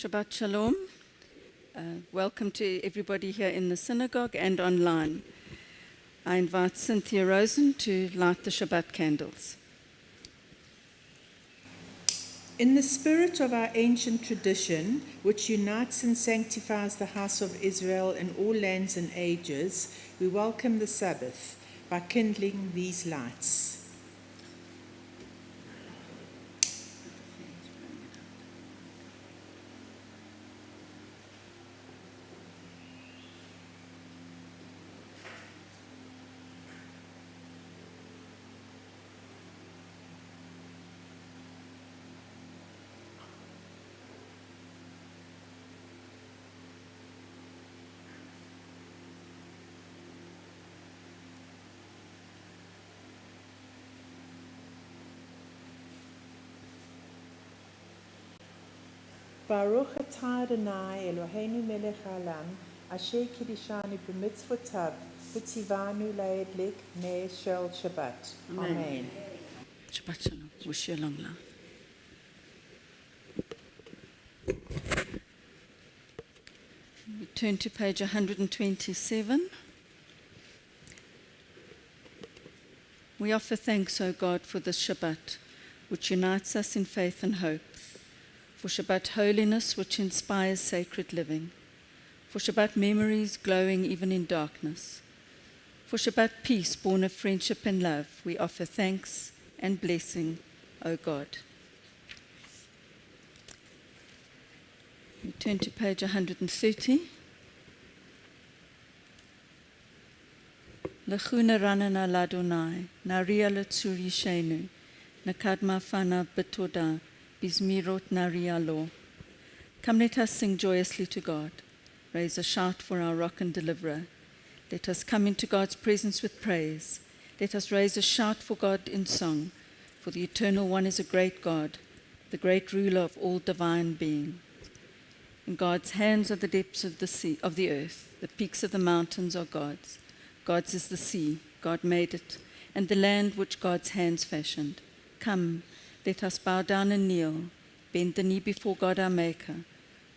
Shabbat Shalom. Welcome to everybody here in the synagogue and online. I invite Cynthia Rosen to light the Shabbat candles. In the spirit of our ancient tradition, which unites and sanctifies the house of Israel in all lands and ages, we welcome the Sabbath by kindling these lights. Baruch atah Adonai Eloheinu melech haolam, asher kiddushanu b'mitzvotav, v'tzivanu la'edlik ner shel Shabbat. Amen. Shabbat Shalom. Wish you a long life. We turn to page 127. We offer thanks, O God, for this Shabbat, which unites us in faith and hope. For Shabbat holiness, which inspires sacred living. For Shabbat memories glowing even in darkness. For Shabbat peace born of friendship and love, we offer thanks and blessing, O God. We turn to page 130. Lechuna ranana ladonai, naria letzuri shenu, nakadma fana betoda, Bizmirot Narialo. Come, let us sing joyously to God. Raise a shout for our rock and deliverer. Let us come into God's presence with praise. Let us raise a shout for God in song. For the Eternal One is a great God, the great ruler of all divine being. In God's hands are the depths of the sea, of the earth. The peaks of the mountains are God's. God's is the sea, God made it, and the land which God's hands fashioned. Come, let us bow down and kneel, bend the knee before God our Maker,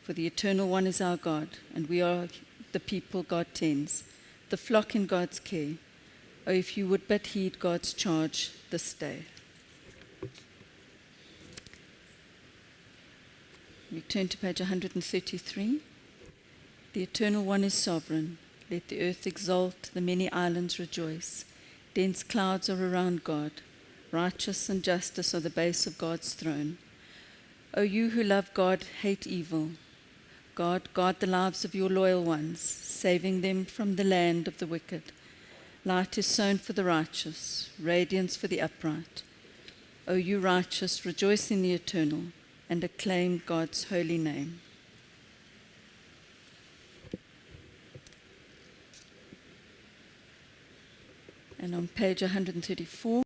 for the Eternal One is our God, and we are the people God tends, the flock in God's care. Oh, if you would but heed God's charge this day. We turn to page 133. The Eternal One is sovereign. Let the earth exult, the many islands rejoice. Dense clouds are around God. Righteousness and justice are the base of God's throne. O you who love God, hate evil. God, guard the lives of your loyal ones, saving them from the land of the wicked. Light is sown for the righteous, radiance for the upright. O you righteous, rejoice in the Eternal, and acclaim God's holy name. And on page 134,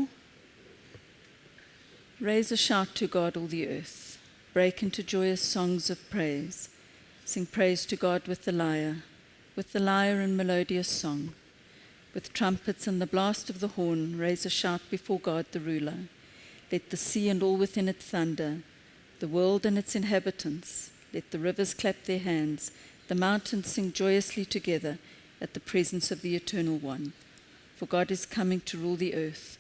raise a shout to God, all the earth. Break into joyous songs of praise. Sing praise to God with the lyre and melodious song. With trumpets and the blast of the horn, raise a shout before God the ruler. Let the sea and all within it thunder. the world and its inhabitants. Let the rivers clap their hands, the mountains sing joyously together at the presence of the Eternal One. For God is coming to rule the earth.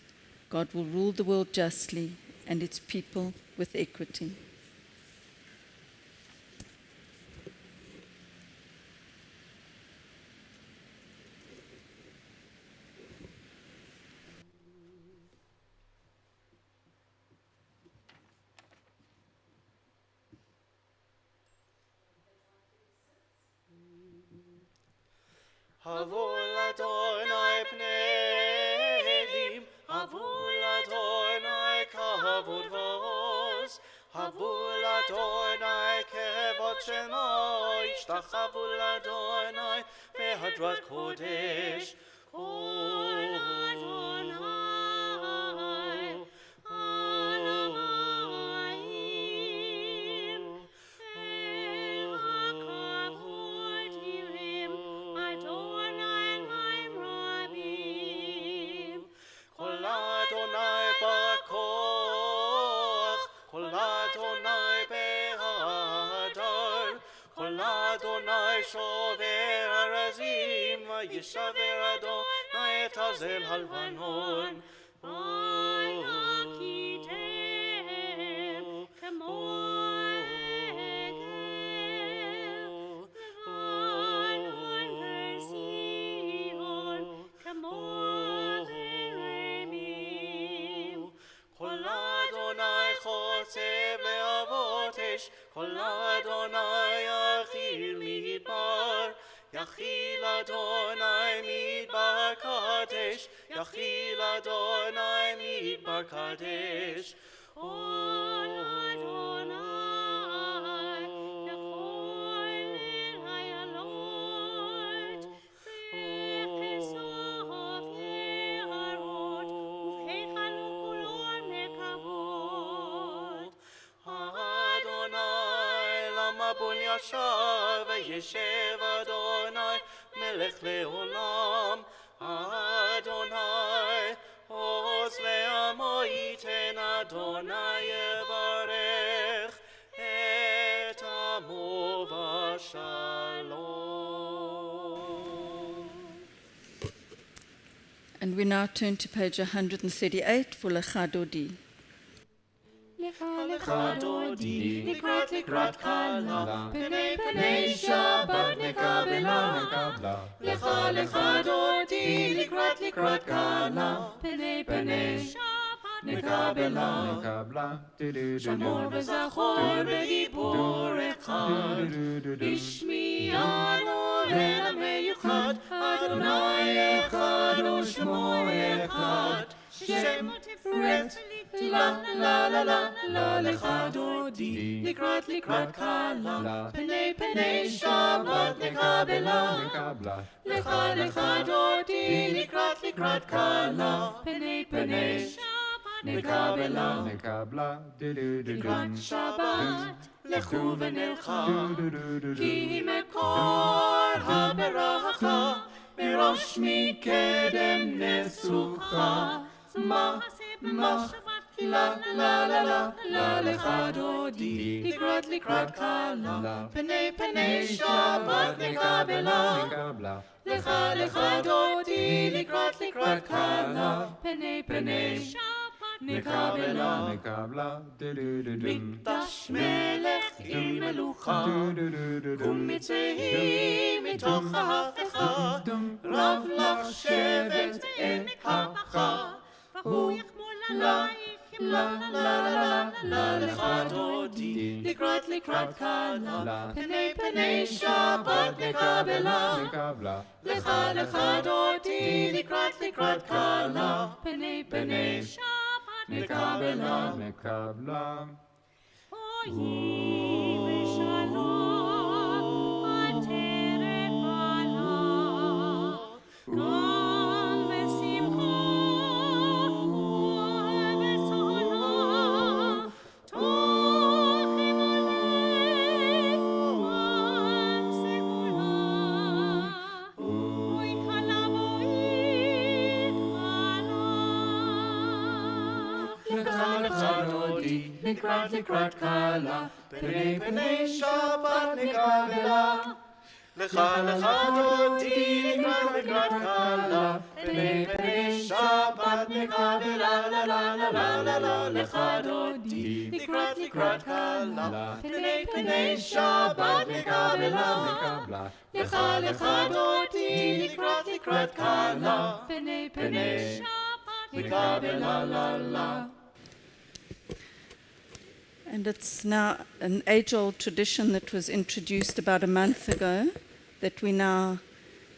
God will rule the world justly and its people with equity. Havol Adonai pnei elim, Havol Adonai kavod vos, Havol Adonai kevod shemo, Ishtachavu Adonai behadrat kodesh, Kol Adonai. Adonai shover arazim, vayishaver Adonai et hazel halvanon. Vayakitem kemo Levanon version kemo veremim. Kol Adonai chotzev leavotesh, Kol Adonai midbar, Yachil Adonai midbar kadesh, Yachil Adonai midbar kadesh. Kol Adonai lechol el hayalot, v'chesof yeharot, uv'heichalo kulo nekavot. Adonai lama bol yashav, Yeshev Adonai melech leolam. Adonai oz le'amo yiten, Adonai yevarech et amo v'shalom. And we now turn to page 138 for Lecha Dodi. Lecha Dodi, likrat kala, penei Shabbat nekabela. Lecha Dodi, likrat kala, penei Shabbat nekabela. Shamor v'zachor b'dibor echad, ishmiyanu ve'ameyuchad, Adonai echad u'shmo echad, Shem tiferet. La la la la la lecha dodi, likrat kala, penei Shabbat nekabela. Lecha dodi, likrat kala, penei Shabbat nekabela. Likrat Shabbat lechu v'nelcha, ki mekor haberacha, mirosh mikedem nesucha. La la la la la lecha dodi, likrat kala, penei Shabbat nekabela. Lecha dodi, likrat kala, penei Shabbat nekabela. Mikdash melech עם מלוכה, ומצהי מתוך ההפכה, רב לך שבט את הכה, והוא יחמול עלייך. La la la la lecha dodi, likrat kala, penei Shabbat nekabela. Lecha dodi, likrat kala, penei Shabbat nekabela. Oyi v'shalom, ateret bala, gam v'simcha. לקראת כלה, פני שבת נקבלה. לך דודי לקראת כלה, פני שבת נקבלה, לה לה לה לה לה לה. לך דודי לקראת כלה, פני שבת נקבלה. לך דודי לקראת כלה, פני שבת נקבלה, לה לה. And it's now an age-old tradition that was introduced about a month ago that we now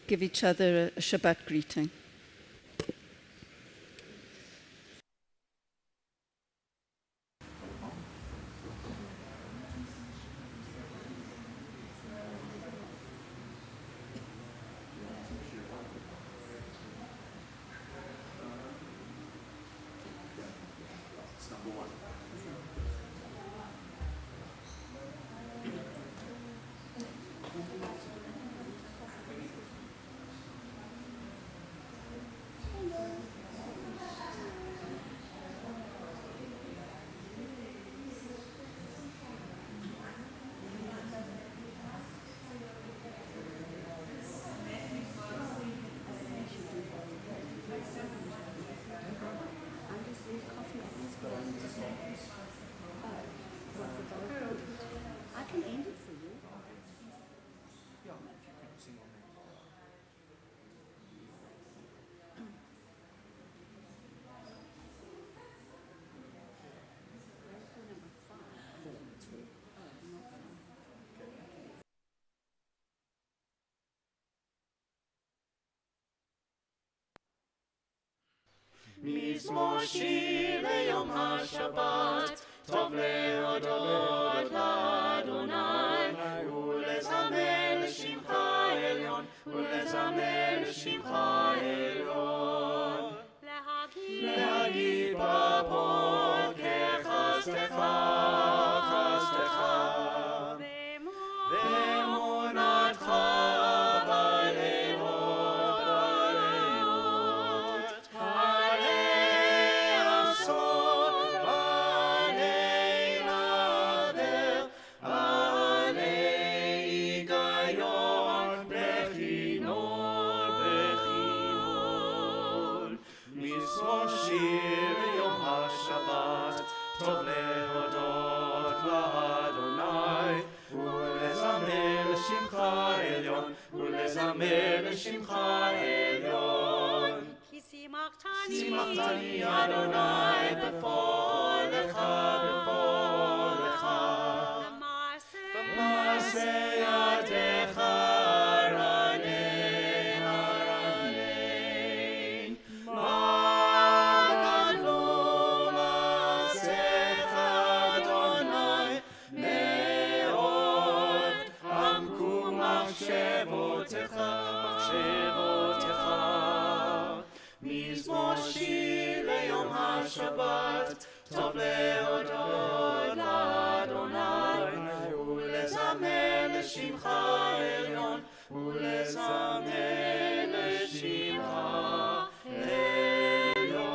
give each other a Shabbat greeting. מזמור שיר ליום השבת, טוב להודות לאדוני, ולזמר לשמך עליון, ולזמר לשמך עליון. להגיד בבוקר חסדך, ואמונתך לשמך עליון. כי שימחתני אדוני בפועלך, במעשה ידיך ארנן, מה גדלו מעשיך אדוני מאוד, עמקו מחשבותיך. מזמור שיר ליום השבת, טוב להודות לאדוני, ולזמר לשמך עליון, ולזמר לשמך עליון.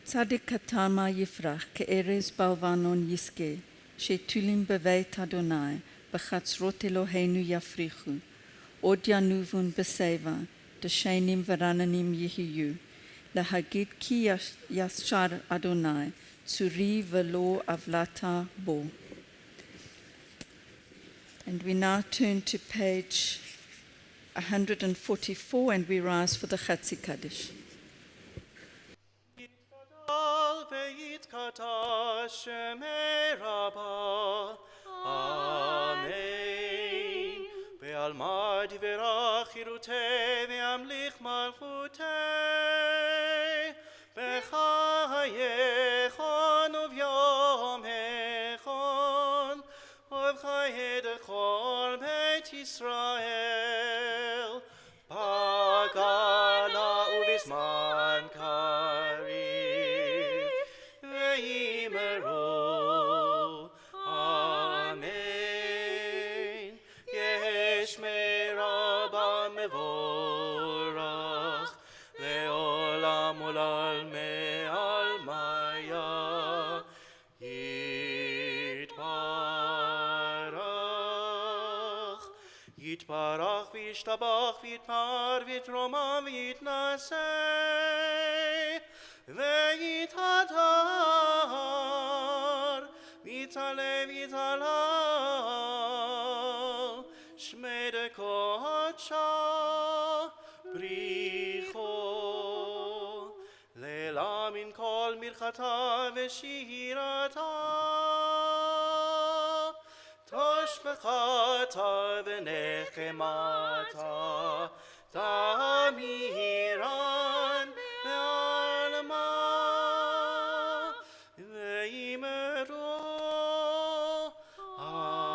צדיק קטן מה יפרח, כארז בלבנון יזכה, שתולים בבית אדוני, בחצרות אלוהינו יפריחו, עוד ינובון בשיבה, דשנים ורננים יהיו, להגיד כי ישר אדוני, צורי ולא עוולתה בו. And we now turn to page 144 and we rise for the Chatzi Kaddish. ויתקדש שמי רבה, אמן. בעלמא דברה חירותי וימליך מלכותי, בחייכון וביומכון, ובחיי כל בית ישראל, בגלה ובזמן קריב, ויאמרו אמן. יש מרבה מבורך, kol almei almaya yitbarach yitbarach v'yishtabach v'yitpar v'yitromam v'yitnaseh v'yithatar v'yitzaleh v'yitzalal shmei dekotsha bricho leila min kol mirchata v'shirata toshbechata v'nechemata tamiran be'alma ve'imero amen.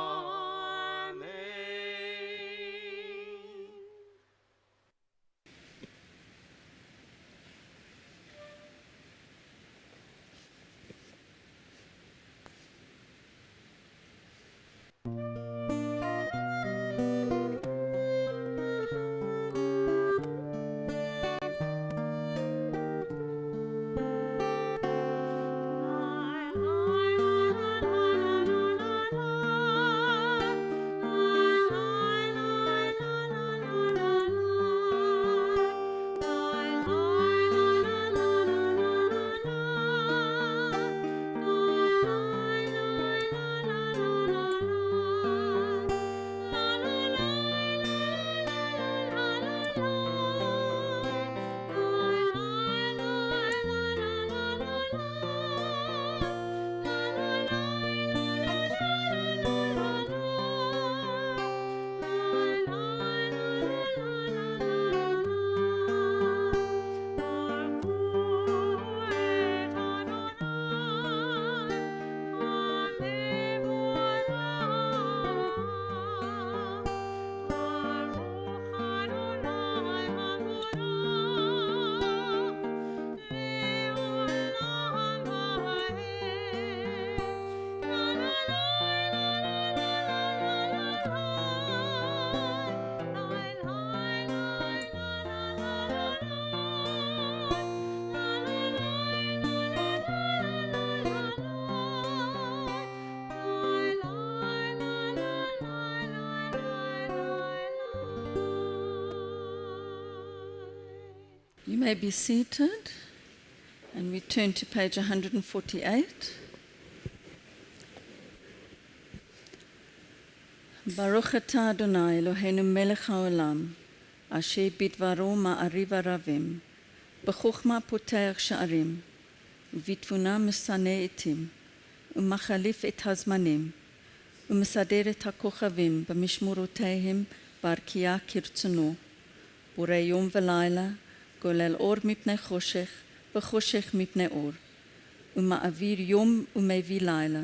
You may be seated, and we turn to page 148. Baruch atah Adonai Eloheinu melech haolam, asher bidvaro ma'ariv aravim, b'chokhmah potech sha'arim, ובתבונה משנה עתים, ומחליף את הזמנים, ומסדר את הכוכבים במשמורותיהם בהרכייה כרצונו, בורא יום ולילה, גולל אור מפני חושך, וחושך מפני אור, ומעביר יום ומביא לילה,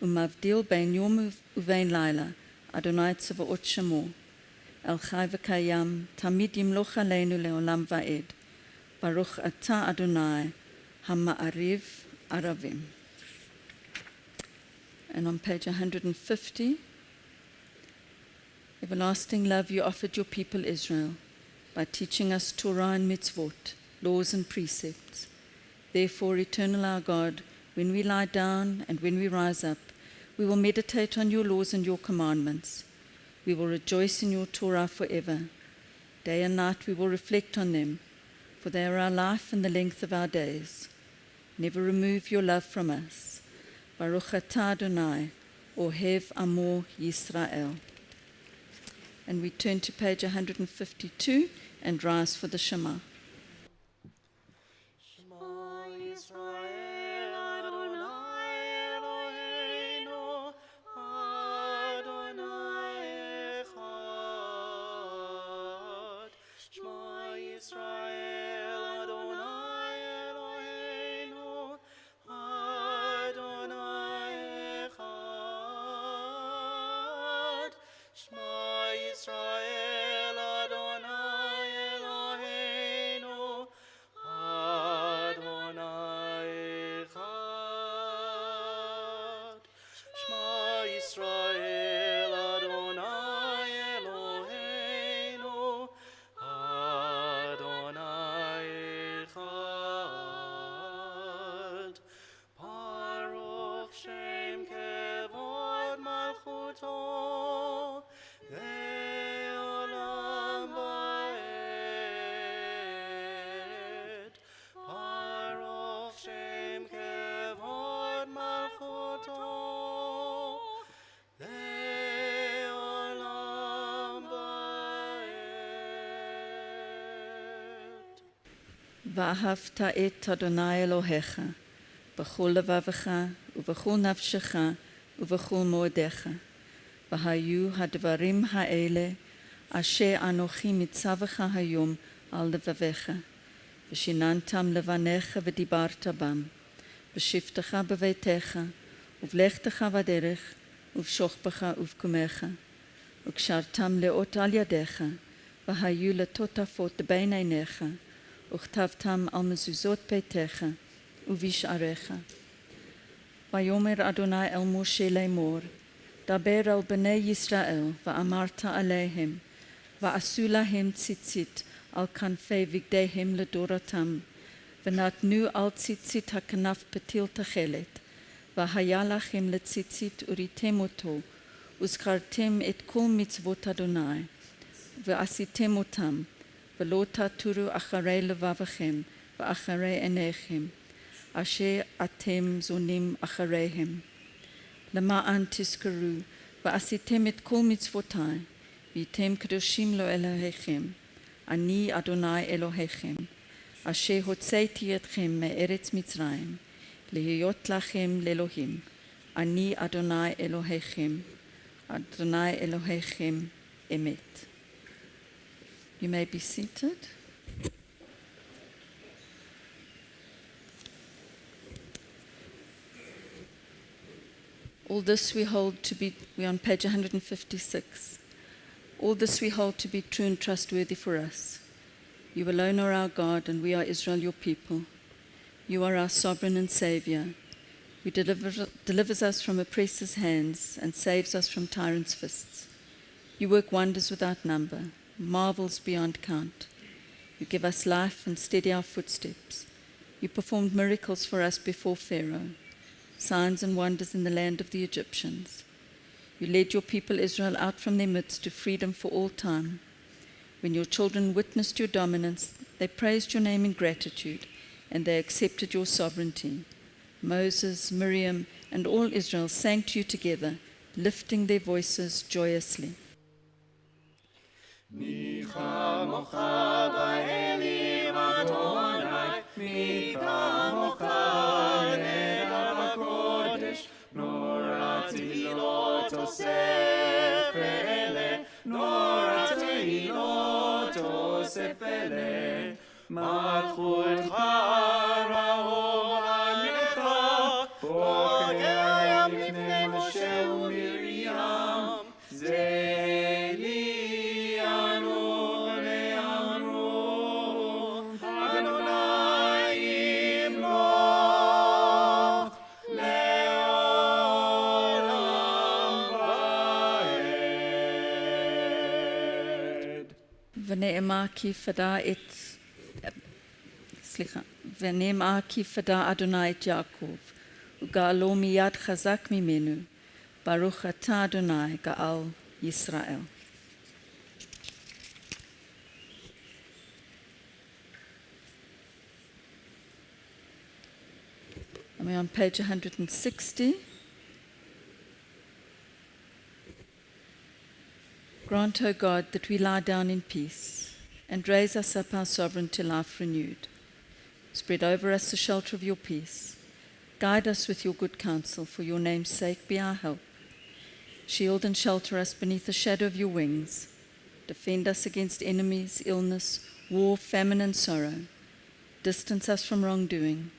ומבדיל בין יום ובין לילה, אדוני צבאות שמו, אל חי וקיים, תמיד ימלוך עלינו לעולם ועד. ברוך אתה אדוני, המעריב ערבים. And on page 150, everlasting love you offered your people Israel by teaching us Torah and mitzvot, laws and precepts. Therefore, eternal our God, when we lie down and when we rise up, we will meditate on your laws and your commandments. We will rejoice in your Torah forever. Day and night we will reflect on them, for they are our life and the length of our days. Never remove your love from us. Baruch atah Adonai, Ohev Amo Yisrael. And we turn to page 152 and rise for the Shema. Shema Yisrael, Adonai Eloheinu, Adonai Echad. Shema Yisrael, Adonai Eloheinu, Adonai Echad. Shema Yisrael, Adonai Eloheinu, Adonai Echad. Shema Yisrael, Adonai Eloheinu, Adonai ואהבת את אדוני אלוהיך בכל לבבך ובכל נפשך ובכל מאודיך. והיו הדברים האלה אשר אנוכי מצווך היום על לבביך, ושיננתם לבניך ודיברת בם, בשבתך בביתך, ובלכתך בדרך, ובשוכבך ובקומך, וקשרתם לאות על ידיך, והיו לטוטפות בין עיניך, וכתבתם על מזוזות ביתך ובשעריך. ויאמר אדוני אל משה לאמור, דבר אל בני ישראל, ואמרת עליהם, ועשו להם ציצית על כנפי בגדיהם לדורתם, ונתנו על ציצית הכנף פתיל תכלת, והיה לכם לציצית וריתם אותו, וזכרתם את כל מצוות אדוני, ועשיתם אותם, ולא תתורו אחרי לבבכם ואחרי עיניכם, אשר אתם זונים אחריהם. למען תזכרו, ועשיתם את כל מצוותי, והייתם קדושים לאלוהיכם, אני אדוני אלוהיכם, אשר הוצאתי אתכם מארץ מצרים, להיות לכם לאלוהים, אני אדוני אלוהיכם, אדוני אלוהיכם אמת. You may be seated. All this we hold to be, we're on page 156. All this we hold to be true and trustworthy for us. You alone are our God, and we are Israel, your people. You are our sovereign and Savior, who delivers us from oppressors' hands and saves us from tyrants' fists. You work wonders without number, marvels beyond count. You give us life and steady our footsteps. You performed miracles for us before Pharaoh, signs and wonders in the land of the Egyptians. You led your people Israel out from their midst to freedom for all time. When your children witnessed your dominance, they praised your name in gratitude, and they accepted your sovereignty. Moses, Miriam, and all Israel sang to you together, lifting their voices joyously. מי כמוך באלים אדוני, מי כמוך נאמר בקודש, נורא תהילות אוסף אלה, נורא תהילות אוסף אלה, מלכותך רעו עמך, פוקע לפני משה ומרים, זה ונאמר כי פדה אדוני את יעקב, וגאלו מיד חזק ממנו, ברוך אתה אדוני גאל ישראל. And we're on page 160. Grant, O God, that we lie down in peace, and raise us up our sovereign to life renewed. Spread over us the shelter of your peace. Guide us with your good counsel, for your name's sake be our help. Shield and shelter us beneath the shadow of your wings. Defend us against enemies, illness, war, famine, and sorrow. Distance us from wrongdoing.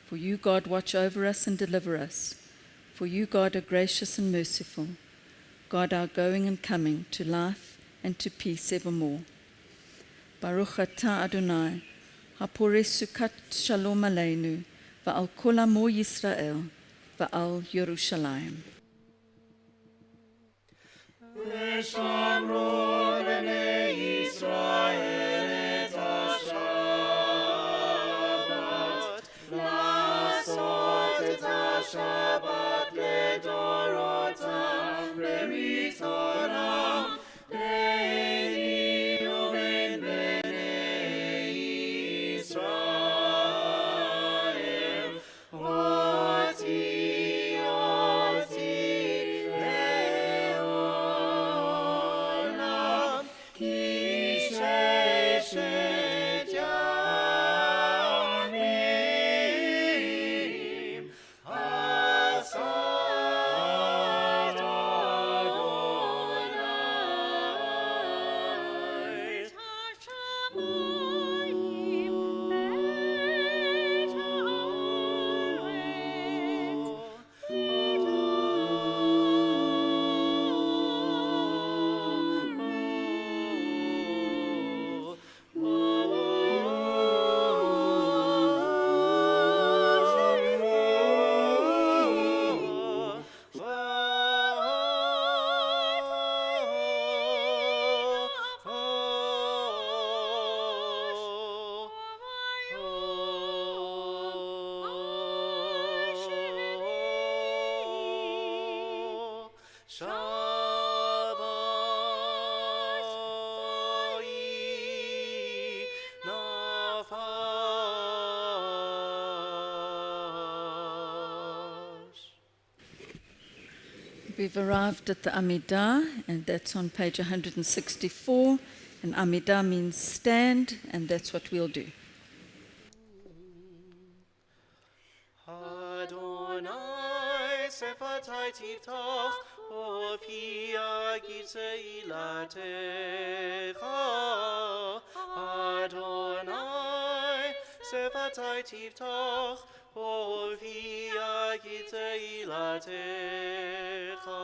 For you, God, watch over us and deliver us. For you, God, are gracious and merciful. God, our going and coming to life and to peace evermore. Baruch atah Adonai, hapore sukat shalom aleinu, va'al kol amo Yisrael, va'al Yerushalayim. ושמרו בני ישראל את השבת, לעשות את השבת לדורותם, לרצונם, ביני ובין בני ישראל. אותי לעולם, כי Shavai nafash. We've arrived at the Amidah, and that's on page 164. And Amidah means stand, and that's what we'll do. Adonai sefatai tiftach ofi agitei latecha. Adonai sefatai tiftach ofi agitei latecha.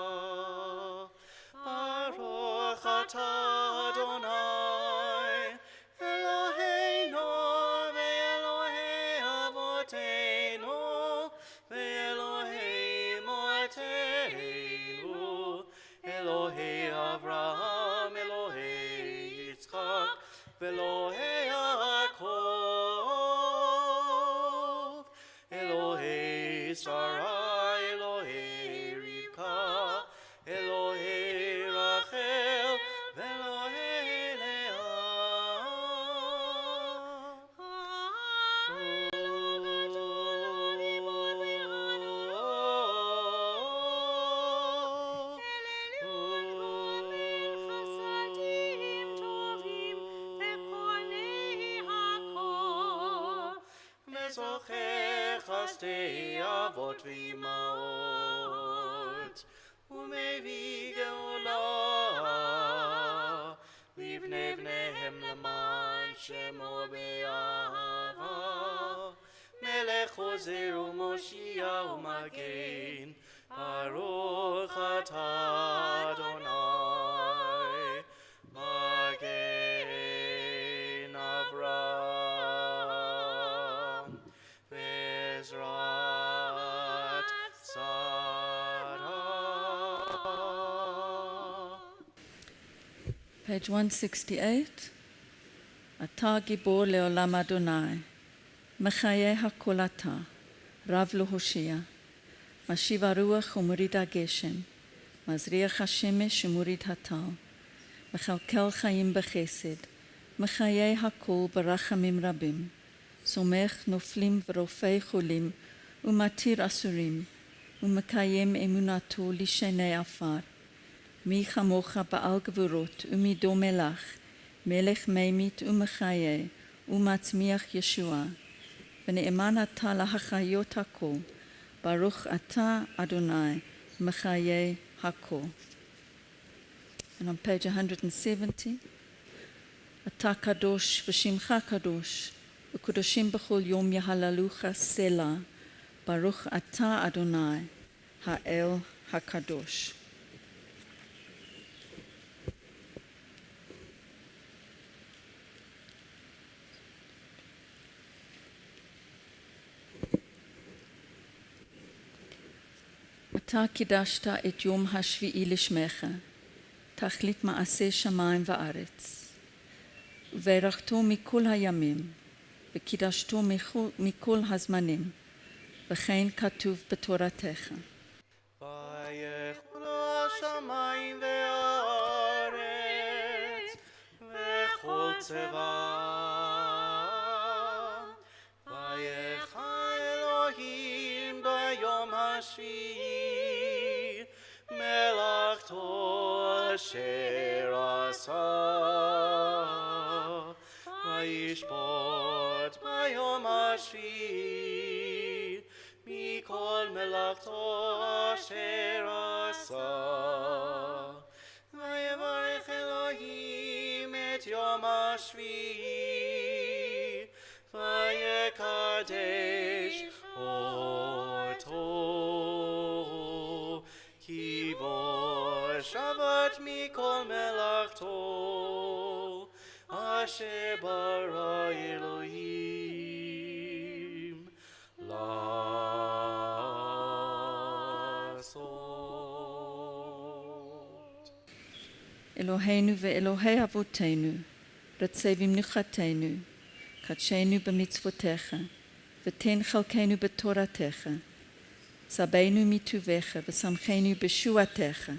Baruch atah Adonai Eloheinu ve'Elohei avoteinu ve'Elohei moteinu Elohei Avraham Elohei Yitzchak ve'Elohei Yaakov Elohei Sarah Elohei Rivka Elohei Rachel ve'Elohei Mezocher chastei avot v'imaot umevi geula livnei bneihem leman shemo be'ahava melech ozer u'moshiach u'magen baruch atah Adonai magen Avraham ve'ezrat Sarah. Page 168. Ata gibor leolam Adonai, mechaye hakol ata, rav lo hoshia, mashiv haruach u'morid hageshem, mazriach hashemesh u'morid hatal, mechalkel chaim bechesed, mechaye hakol barachamim rabim, somech noflim v'rofei cholim, u'matir asurim, u'mekayem emunato lishenei afar, mi chamocha ba'al gevurot, umi domelach, melech meimit u'mechaye, u'matzmiach Yeshua, v'ne'eman ata lahachayot hakol, baruch ata Adonai, mechaye hakol. And on page 170, ata kadosh v'shimcha kadosh, v'kudoshim b'chol yom yahalalucha selah, baruch ata Adonai, ha'el hakadosh. אתה קידשת את יום השביעי לשמך, תכלית מעשה שמיים וארץ. וברכתו מכל הימים, וקידשתו מכל הזמנים, וכן כתוב בתורתך. ויחולו השמיים והארץ וכל צבאם. ויחל אלוהים ביום השביעי מלאכתו אשר עשה. וישפוט ביום השביעי מכל מלאכתו אשר עשה. ויברך אלוהים את יום השביעי ויקדש אותו כי בו שבת מכל מלאכתו אשר ברא אלוהים לעשות. אלוהינו ואלוהי אבותינו, רצה במנוחתנו, קדשנו במצוותיך, ותן חלקנו בתורתך, סבנו מטובך ושמחנו בשועתך,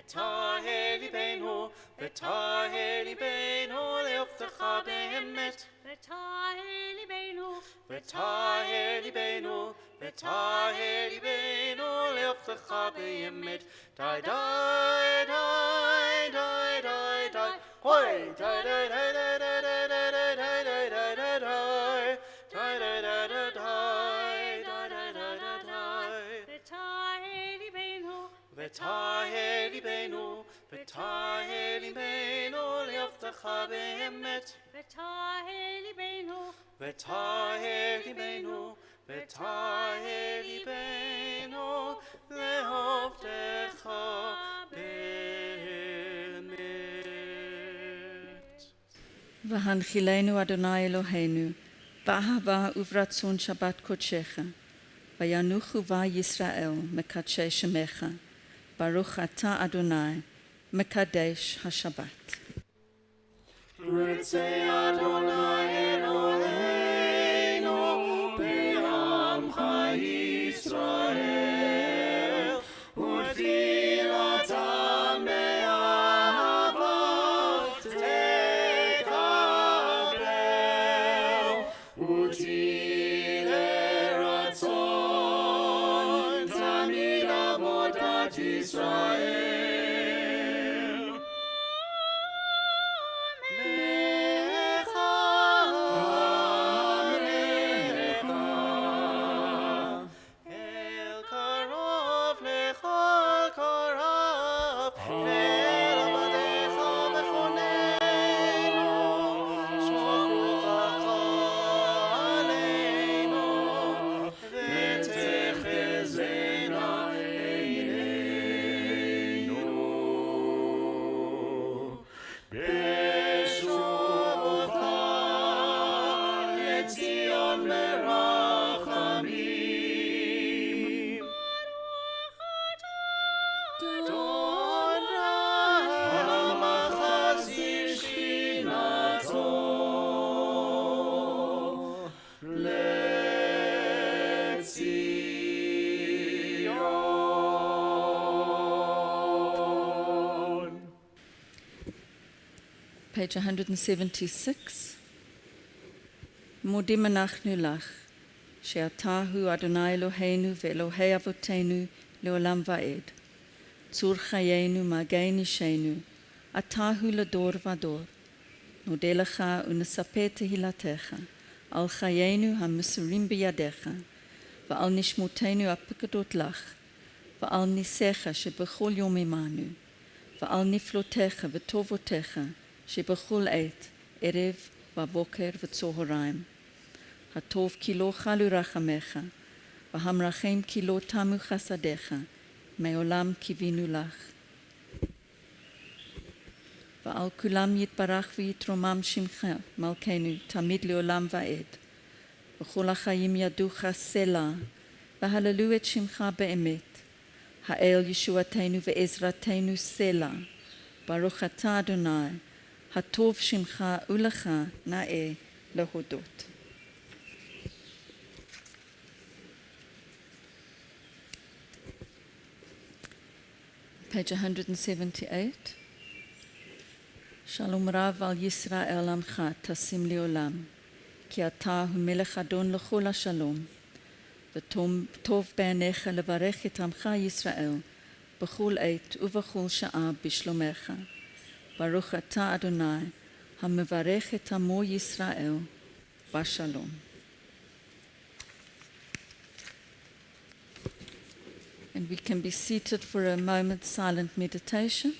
ותהל ליבנו, ותהל ליבנו לעבדך באמת. ותהל ליבנו, ותהל ליבנו, ותהל ליבנו לעבדך באמת. די די די די די די הוי די די די די די די די די די די די די ותהל ליבנו, ותהל ליבנו לעבדך באמת. ותהל ליבנו, ותהל ליבנו, ותהל ליבנו לעבדך באמת. והנחילנו אדוני אלוהינו, באהבה וברצון שבת קודשך, וינוחו בה ישראל מקדשי שמך. ברוך אתה אדוני, מקדש השבת. רצה אדוני אלוהינו בעמך ישראל, ותפילתם באהבה תקבל, ותהי לרצון תמיד עבודת ישראל. Page 176. מודים אנחנו לך, שאתה הוא אדוני אלוהינו ואלוהי אבותינו לעולם ועד. צור חיינו, מגן אישנו, אתה הוא לדור ודור. נודה לך ונספר תהילתך, על חיינו המסורים בידיך, ועל נשמותינו הפקדות לך, ועל ניסיך שבכל יום עמנו, ועל נפלותיך וטובותיך שבכל עת, ערב ובוקר וצהריים. הטוב כי לא חלו רחמך, והמרחם כי לא תמו חסדיך, מעולם קיווינו לך. ועל כולם יתברך ויתרומם שמך, מלכנו, תמיד לעולם ועד. וכל החיים ידוך סלע, והללו את שמך באמת. האל ישועתנו ועזרתנו סלע. ברוך אתה אדוני, הטוב שמך ולך נאה להודות. Page 178. שלום רב על ישראל עמך תשים לעולם, כי אתה הוא מלך אדון לכל השלום, וטוב בעיניך לברך את עמך ישראל בכל עת ובכל שעה בשלומך. ברוך אתה אדוני, המברך את עמו ישראל בשלום. And we can be seated for a moment's silent meditation.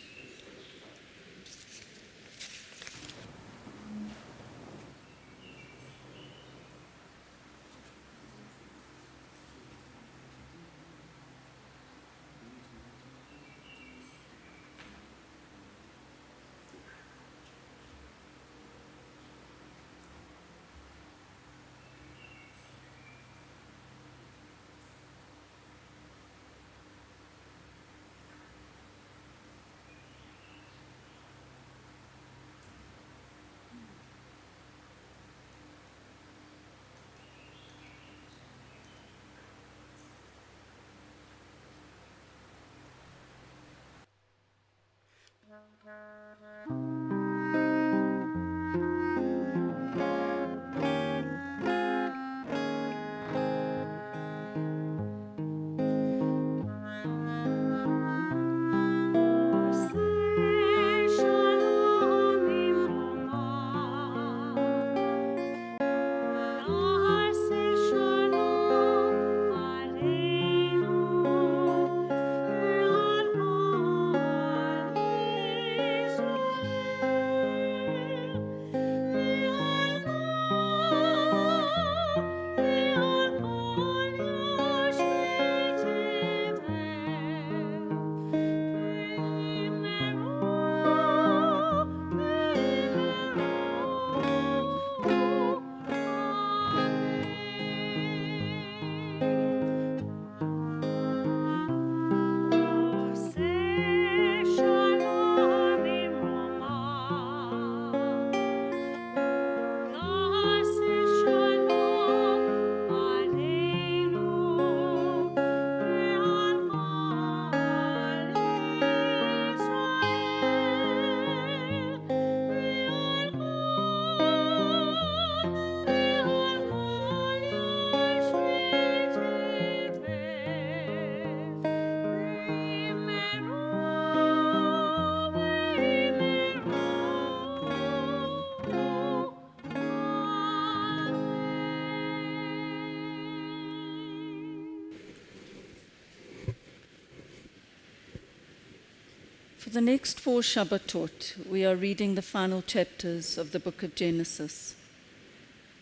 For the next 4 Shabbatot, we are reading the final chapters of the book of Genesis.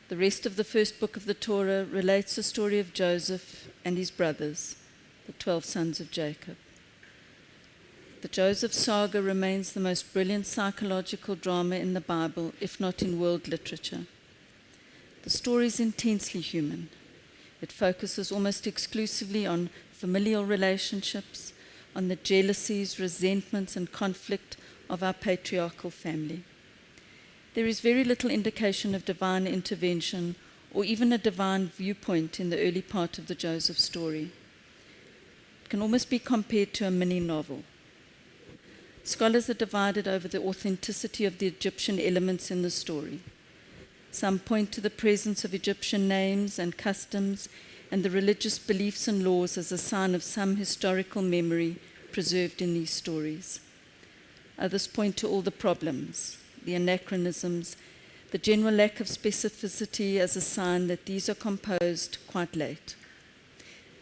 The rest of the first book of the Torah relates the story of Joseph and his brothers, the 12 sons of Jacob. The Joseph saga remains the most brilliant psychological drama in the Bible, if not in world literature. The story is intensely human. It focuses almost exclusively on familial relationships, on the jealousies, resentments, and conflict of our patriarchal family. There is very little indication of divine intervention or even a divine viewpoint in the early part of the Joseph story. It can almost be compared to a mini novel. Scholars are divided over the authenticity of the Egyptian elements in the story. Some point to the presence of Egyptian names and customs and the religious beliefs and laws as a sign of some historical memory preserved in these stories. Others point to all the problems, the anachronisms, the general lack of specificity as a sign that these are composed quite late.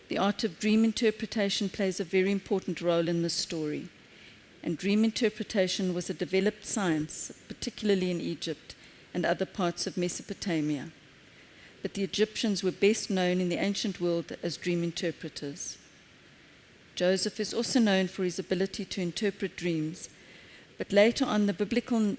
The art of dream interpretation plays a very important role in this story, and dream interpretation was a developed science, particularly in Egypt and other parts of Mesopotamia. But the Egyptians were best known in the ancient world as dream interpreters. Joseph is also known for his ability to interpret dreams, but later on the biblical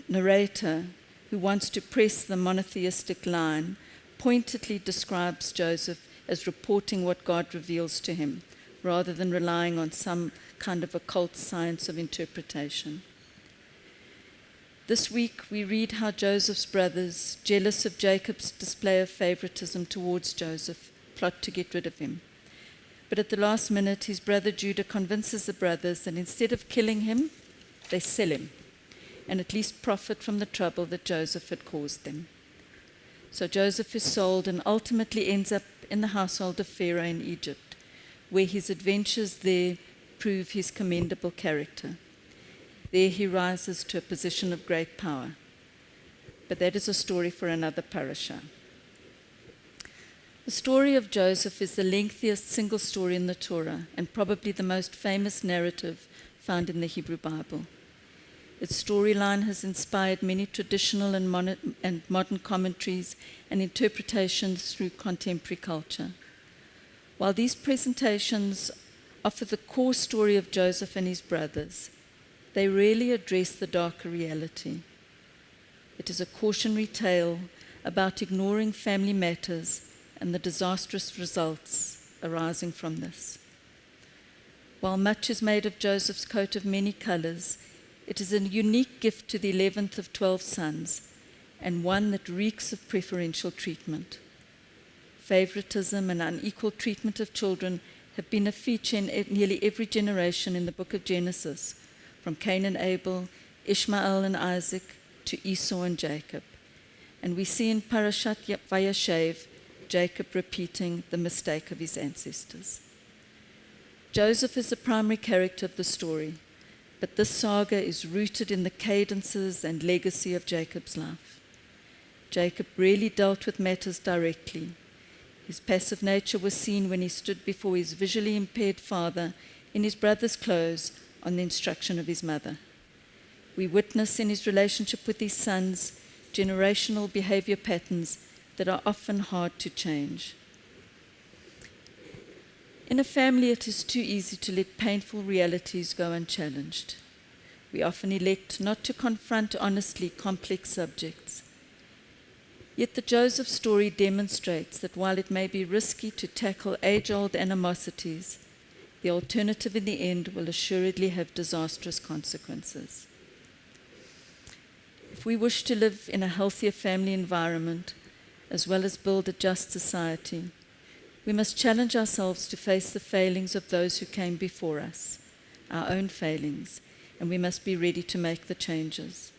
narrator, who wants to press the monotheistic line, pointedly describes Joseph as reporting what God reveals to him, rather than relying on some kind of occult science of interpretation. This week, we read how Joseph's brothers, jealous of Jacob's display of favoritism towards Joseph, plot to get rid of him. But at the last minute, his brother Judah convinces the brothers that instead of killing him, they sell him, and at least profit from the trouble that Joseph had caused them. So Joseph is sold and ultimately ends up in the household of Pharaoh in Egypt, where his adventures there prove his commendable character. There he rises to a position of great power. But that is a story for another parasha. The story of Joseph is the lengthiest single story in the Torah and probably the most famous narrative found in the Hebrew Bible. Its storyline has inspired many traditional and modern commentaries and interpretations through contemporary culture. While these presentations offer the core story of Joseph and his brothers, they rarely address the darker reality. It is a cautionary tale about ignoring family matters and the disastrous results arising from this. While much is made of Joseph's coat of many colors, it is a unique gift to the 11th of 12 sons, and one that reeks of preferential treatment. Favoritism and unequal treatment of children have been a feature in nearly every generation in the book of Genesis, from Cain and Abel, Ishmael and Isaac, to Esau and Jacob. And we see in Parashat Vayeshev, Jacob repeating the mistake of his ancestors. Joseph is the primary character of the story, but this saga is rooted in the cadences and legacy of Jacob's life. Jacob rarely dealt with matters directly. His passive nature was seen when he stood before his visually impaired father in his brother's clothes on the instruction of his mother. We witness in his relationship with his sons generational behavior patterns that are often hard to change. In a family, it is too easy to let painful realities go unchallenged. We often elect not to confront honestly complex subjects. Yet the Joseph story demonstrates that while it may be risky to tackle age-old animosities, the alternative in the end will assuredly have disastrous consequences. If we wish to live in a healthier family environment, as well as build a just society, we must challenge ourselves to face the failings of those who came before us, our own failings, and we must be ready to make the changes.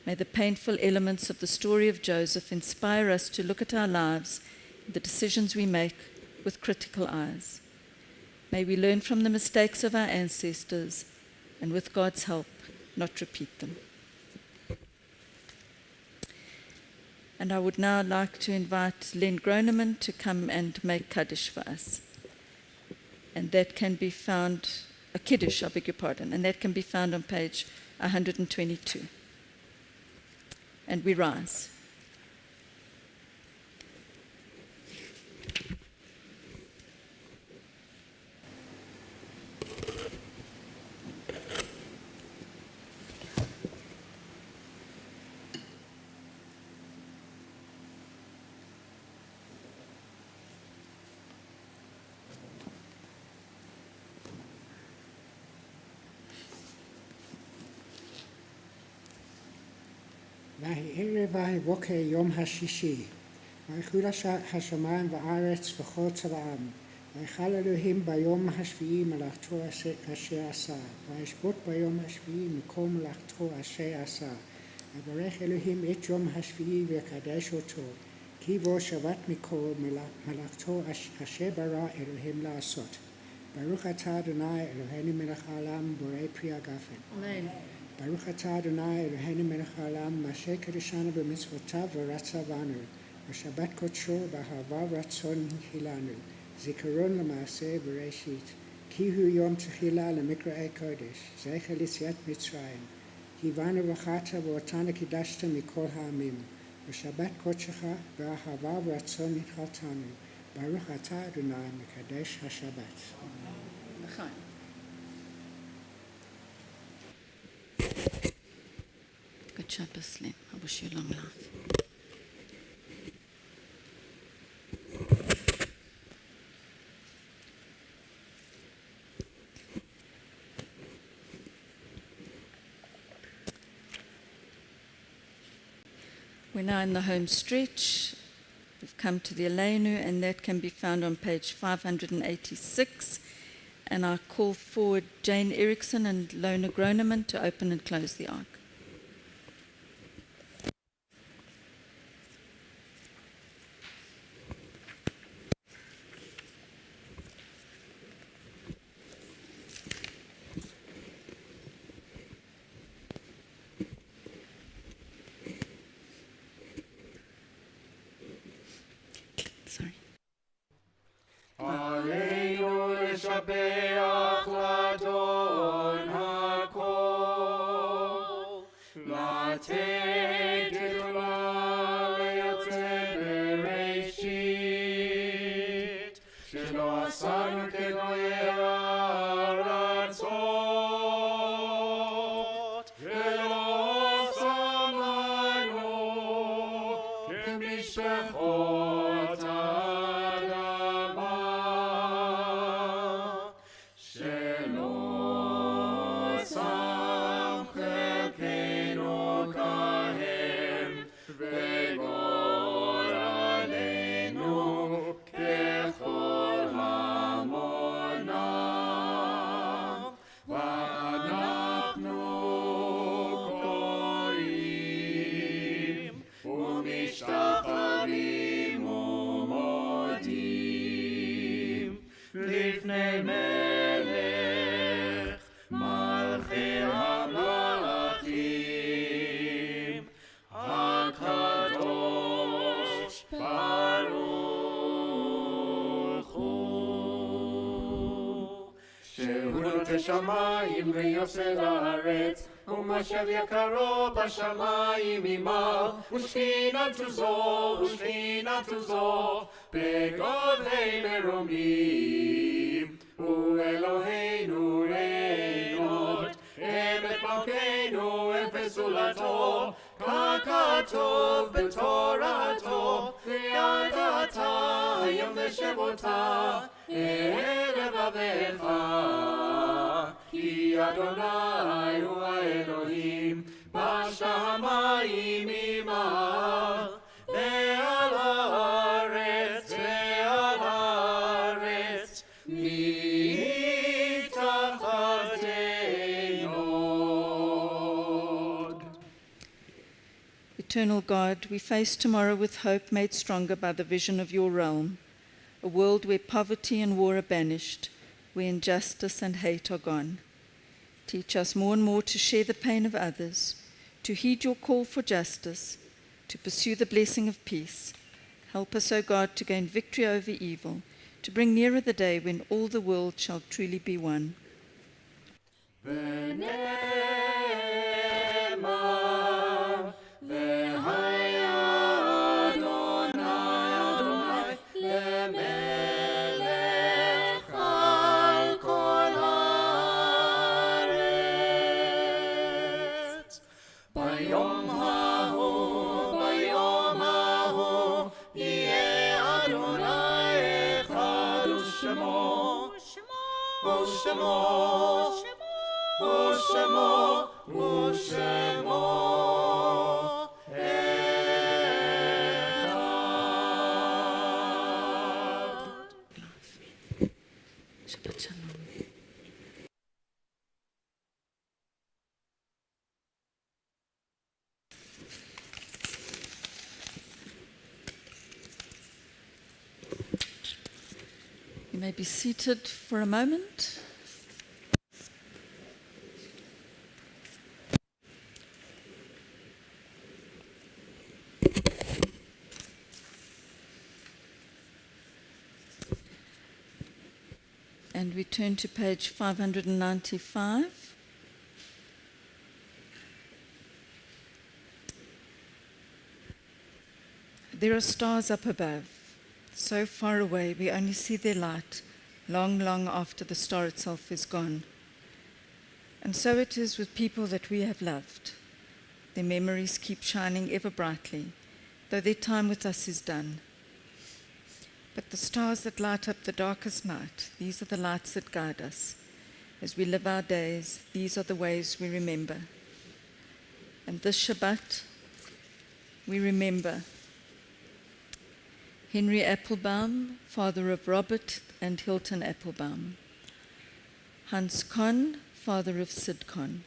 May the painful elements of the story of Joseph inspire us to look at our lives and the decisions we make with critical eyes. May we learn from the mistakes of our ancestors and, with God's help, not repeat them. And I would now like to invite Len Groneman to come and make Kaddish for us. And that can be found, a Kiddush, I beg your pardon, and that can be found on page 122. And we rise. והערב והבוקר יום השישי, ויחול השמיים והארץ וכל צבאם, ויחל אלוהים ביום השביעי מלאכתו אשר עשה, וישבות ביום השביעי מכל מלאכתו אשר עשה. ויברך אלוהים את יום השביעי ויקדש אותו, כי בו שבת מכל מלאכתו אשר ברא אלוהים לעשות. ברוך אתה אדוני אלוהינו מלך העולם בורא פרי הגפן. Amen. ברוך אתה אדוני אלוהינו מלך העולם אשר קדשנו במצוותיו ורצה בנו, בשבת קודשו באהבה ורצון הנחילנו, זיכרון למעשה בראשית, כי הוא יום תחילה למקראי קודש, זכר ליציאת מצרים, כי באנו בחרת ואותנו קידשת מכל העמים, בשבת קודשך באהבה ורצון הנחלתנו, ברוך אתה אדוני מקדש השבת. נכון. Good Shabbos, Len. I wish you long life. We're now in the home stretch. We've come to the Aleinu, and that can be found on page 586. And I call forward Jane Erickson and Lona Groneman to open and close the ark. Sorry. Aleinu לשבח לאדון הכל, לתת גדולה ליוצא בראשית, שלא עשנו כגויי הארצות, ולא שמנו כמשפחות אדמה, לפני מלך מלכי המלכים הקדוש ברוך הוא שהוא נוטה שמיים ויוצא לארץ ומושב יקרו בשמיים ממעל ושכינתו זו בגודלי מרומים הוא אלוהינו רעינות אמת מלכנו אפס זולתו ככתוב בתורתו וידעת היום ושבותה ערב אביך כי אדוני הוא האלוהים בשמיים ממעל ועל הארץ מתחתינו. Eternal God, we face tomorrow with hope made stronger by the vision of your realm, a world where poverty and war are banished, where injustice and hate are gone. Teach us more and more to share the pain of others, to heed your call for justice, to pursue the blessing of peace. Help us, O God, to gain victory over evil, to bring nearer the day when all the world shall truly be one. Shabbat Shalom. You may be seated for a moment. And we turn to page 595. There are stars up above, so far away we only see their light long, long after the star itself is gone. And so it is with people that we have loved. Their memories keep shining ever brightly, though their time with us is done. But the stars that light up the darkest night, these are the lights that guide us. As we live our days, these are the ways we remember. And this Shabbat, we remember Henry Applebaum, father of Robert and Hilton Applebaum. Hans Kohn, father of Sid Kohn.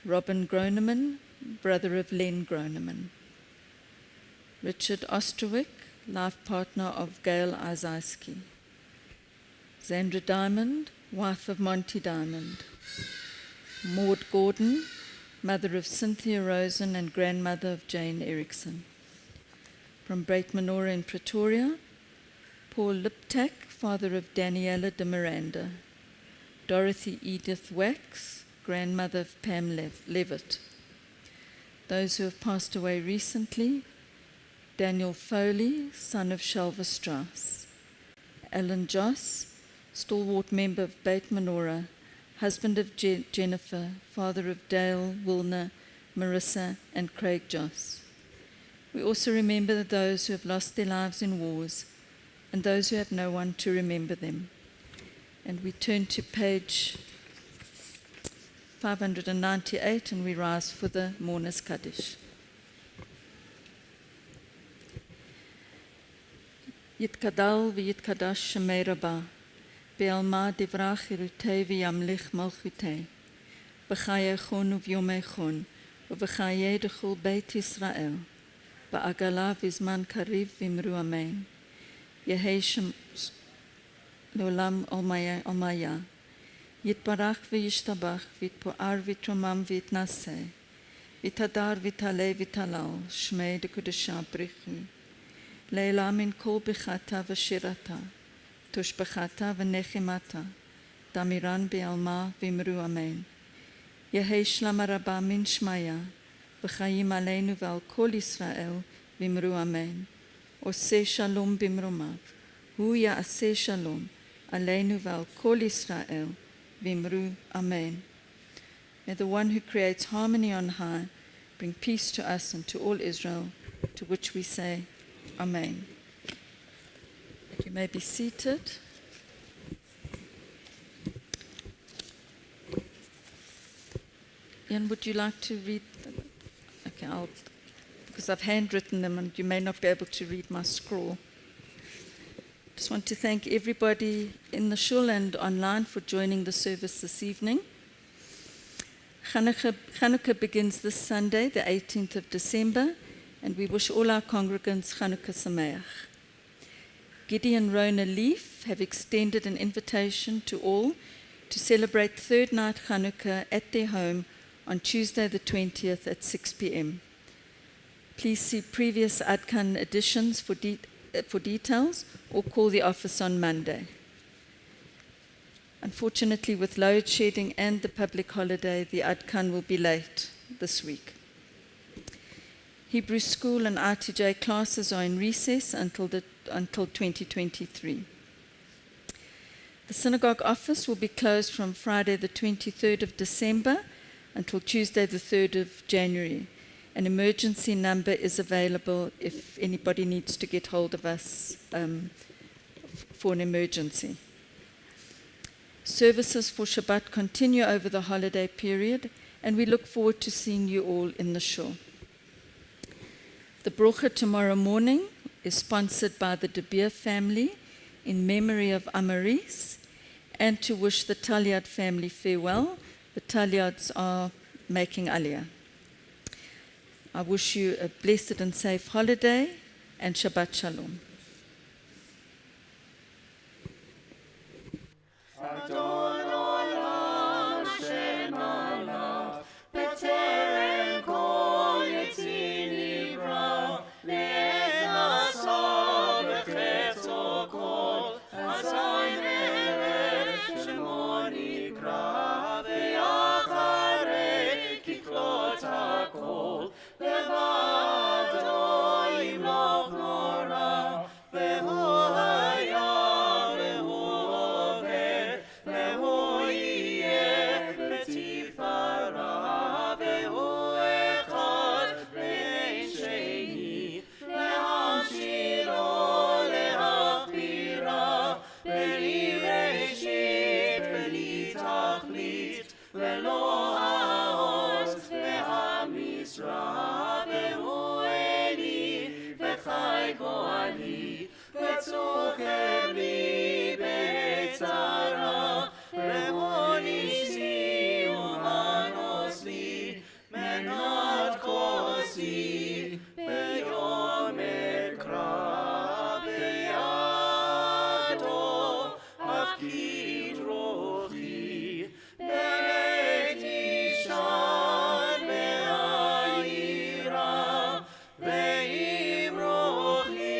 Robin Groneman, brother of Len Groneman. Richard Osterwick, life partner of Gail Isayski. Zandra Diamond, wife of Monty Diamond. Maud Gordon, mother of Cynthia Rosen and grandmother of Jane Erickson. From Beit Menorah in Pretoria, Paul Liptak, father of Daniela de Miranda. Dorothy Edith Wax, grandmother of Pam Levitt. Those who have passed away recently: Daniel Foley, son of Shelva Strauss. Alan Joss, stalwart member of Beit Menorah, husband of Jennifer, father of Dale, Wilner, Marissa, and Craig Joss. We also remember those who have lost their lives in wars and those who have no one to remember them. And we turn to page 598 and we rise for the Mourner's Kaddish. Yitkadal v'yitkadash shemei rabah, be'alma divrach irutei v'yamlich malchutei, b'chayechon u'vyomechon, u'v'chayei d'chol Beit Yisrael, ba'agala v'zman kariv v'imru amen. Yehei לעולם עולמיה. יתברך וישתבח, ויתפואר ויתרומם ויתנשא, ויתהדר ויתעלה ויתהלל, שמי דקדושה בריחו. לעילה מן כל ברכתה ושירתה, תושבחתה ונחמתה, דמירן בעלמה ואמרו אמן. יהי שלמה רבה מן שמיה, וחיים עלינו ועל כל ישראל, ואמרו אמן. עושה שלום במרומיו, הוא יעשה שלום עלינו ועל כל ישראל, ואמרו אמן. May the one who creates harmony on high bring peace to us and to all Israel, to which we say amen. You may be seated. Ian, would you like to read? Okay, because I've handwritten them and you may not be able to read my scrawl. Just want to thank everybody in the shul and online for joining the service this evening. Chanukah begins this Sunday, the 18th of December, and we wish all our congregants Chanukah Sameach. Giddy and Rona Leaf have extended an invitation to all to celebrate third night Chanukah at their home on Tuesday the 20th at 6 p.m. Please see previous Adkan editions for details or call the office on Monday. Unfortunately, with load shedding and the public holiday, the Adkan will be late this week. Hebrew school and RTJ classes are in recess until 2023. The synagogue office will be closed from Friday the 23rd of December until Tuesday the 3rd of January. An emergency number is available if anybody needs to get hold of us for an emergency. Services for Shabbat continue over the holiday period, and we look forward to seeing you all in the shul. The brocha tomorrow morning is sponsored by the De Beer family in memory of Amaris, and to wish the Talyad family farewell. The Talyads are making Aliyah. I wish you a blessed and safe holiday and Shabbat Shalom. Adon olam Shem alav, b'terem kol yitzin nivra, le'ed nasa b'chetzo kol, azay melech shemo nikra, ve'acharei kiklot hakol, levado yimloch nora, ve'hu haya ve'hu over, ve'hu yeh b'tifara, ve'hu echad ve'ein sheni, lehamshiro leachbira, ve'li reshit ve'li tachlit, ve'lo ha'oz ve'hamizra, ve'hu eli ve'chai go'ali, ve'tzucher li be'etzara, ve'hu nisi u'manos li, menat kosi be'yom ekra, be'yado afkid rochi, be'et ishan be'ayira, ve'im rochi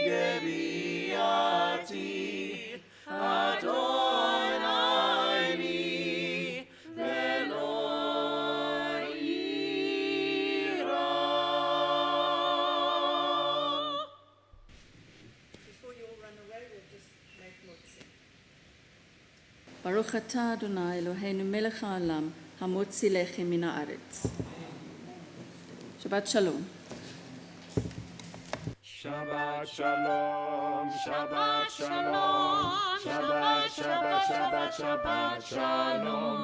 gebiati, Adonai li ve'lo ira. Before you all run away, we'll just make motzi. Baruch atah Adonai Eloheinu melech ha'olam, hamotzi lechem min haaretz. Shabbat Shalom. Shabbat shalom, Shabbat shalom, Shabbat, Shabbat, Shabbat, Shabbat shalom,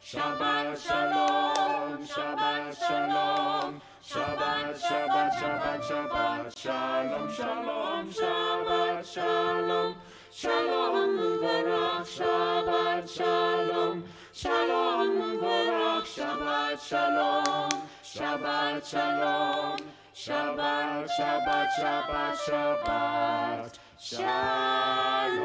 Shabbat shalom, Shabbat shalom, Shabbat, Shabbat, Shabbat, Shabbat shalom, shalom, Shabbat shalom, shalom uvarach, Shabbat shalom, shalom uvarach, Shabbat shalom, Shabbat shalom. Shabbat, Shabbat, Shabbat, Shabbat, Shalom.